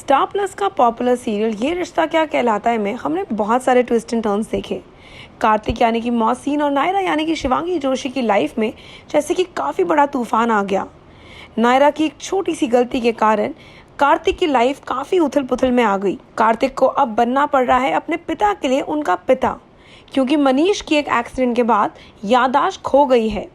Star plus का popular serial ये रिश्ता क्या कहलाता है में हमने बहुत सारे ट्विस्ट एंड टर्न्स देखे। कार्तिक यानी कि मौसीन और नायरा यानी कि शिवांगी जोशी की लाइफ में जैसे कि काफ़ी बड़ा तूफान आ गया। नायरा की एक छोटी सी गलती के कारण कार्तिक की लाइफ काफ़ी उथल पुथल में आ गई। कार्तिक को अब बनना पड़ रहा है अपने पिता के लिए उनका पिता, क्योंकि मनीष की एक एक्सीडेंट के बाद याददाश्त खो गई है।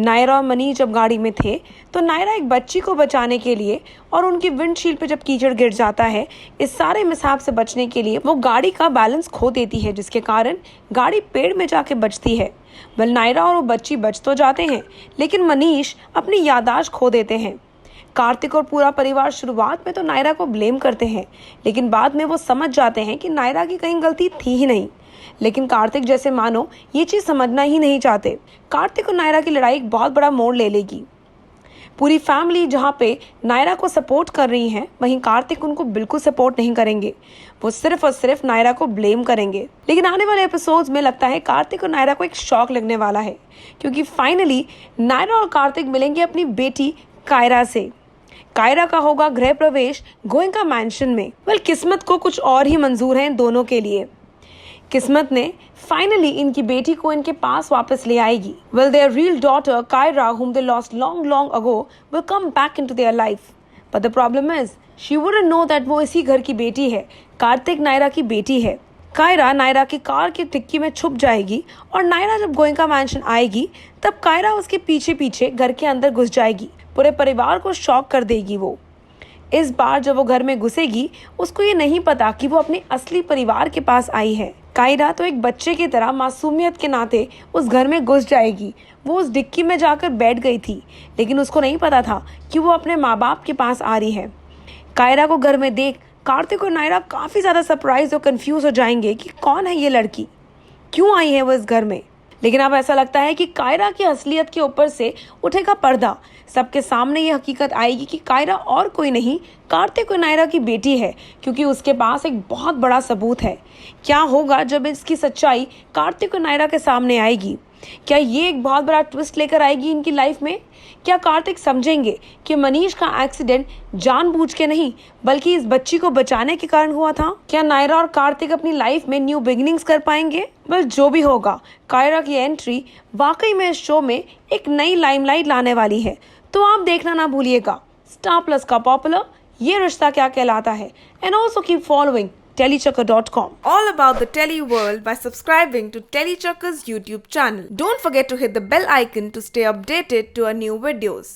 नायरा और मनीष जब गाड़ी में थे तो नायरा एक बच्ची को बचाने के लिए और उनकी विंडशील्ड पे जब कीचड़ गिर जाता है, इस सारे मिसहैप से बचने के लिए वो गाड़ी का बैलेंस खो देती है, जिसके कारण गाड़ी पेड़ में जाके बचती है। नायरा और वो बच्ची बच तो जाते हैं, लेकिन मनीष अपनी याददाश्त खो देते हैं। कार्तिक और पूरा परिवार शुरुआत में तो नायरा को ब्लेम करते हैं, लेकिन बाद में वो समझ जाते हैं कि नायरा की कहीं गलती थी ही नहीं। लेकिन कार्तिक जैसे मानो ये चीज़ समझना ही नहीं चाहते। कार्तिक और नायरा की लड़ाई एक बहुत बड़ा मोड़ ले लेगी। पूरी फैमिली जहाँ पे नायरा को सपोर्ट कर रही है, वहीं कार्तिक उनको बिल्कुल सपोर्ट नहीं करेंगे। वो सिर्फ और सिर्फ नायरा को ब्लेम करेंगे। लेकिन आने वाले एपिसोड्स में लगता है कार्तिक और नायरा को एक शॉक लगने वाला है, क्योंकि फाइनली नायरा और कार्तिक मिलेंगे अपनी बेटी कायरा से। कायरा का होगा गृह प्रवेश गोयनका मैंशन में। किस्मत को कुछ और ही मंजूर है इन दोनों के लिए। किस्मत ने फाइनली इनकी बेटी को इनके पास वापस ले आएगी। Their real daughter Kyra, whom they lost long ago, will come back into their life. But the problem is, she wouldn't know that वो इसी घर की बेटी है। कार्तिक नायरा की बेटी है। कायरा नायरा की कार की डिक्की में छुप जाएगी और नायरा जब गोयनका मैंशन आएगी तब कायरा उसके पीछे पीछे घर के अंदर घुस जाएगी। पूरे परिवार को शॉक कर देगी वो। इस बार जब वो घर में घुसेगी, उसको ये नहीं पता कि वो अपने असली परिवार के पास आई है। कायरा तो एक बच्चे की तरह मासूमियत के नाते उस घर में घुस जाएगी। वो उस डिक्की में जाकर बैठ गई थी, लेकिन उसको नहीं पता था कि वो अपने माँ बाप के पास आ रही है। कायरा को घर में देख कार्तिक और नायरा काफ़ी ज़्यादा सरप्राइज और कंफ्यूज हो जाएंगे कि कौन है ये लड़की, क्यों आई है वो इस घर में। लेकिन अब ऐसा लगता है कि कायरा की असलियत के ऊपर से उठेगा पर्दा। सबके सामने ये हकीकत आएगी कि कायरा और कोई नहीं, कार्तिक और नायरा की बेटी है, क्योंकि उसके पास एक बहुत बड़ा सबूत है। क्या होगा जब इसकी सच्चाई कार्तिक और नायरा के सामने आएगी? क्या ये एक बहुत बड़ा ट्विस्ट लेकर आएगी इनकी लाइफ में? क्या कार्तिक समझेंगे कि मनीष का एक्सीडेंट जानबूझ के नहीं, बल्कि इस बच्ची को बचाने के कारण हुआ था? क्या नायरा और कार्तिक अपनी लाइफ में न्यू बिगिनिंग्स कर पाएंगे? जो भी होगा, कायरा की एंट्री वाकई में इस शो में एक नई लाइमलाइट लाने वाली है। तो आप देखना ना भूलिएगा स्टार प्लस का पॉपुलर ये रिश्ता क्या कहलाता है। And also keep following TeleChakkar.com. All about the Tele world by subscribing to TeleChakkar's YouTube channel. Don't forget to hit the bell icon to stay updated to our new videos.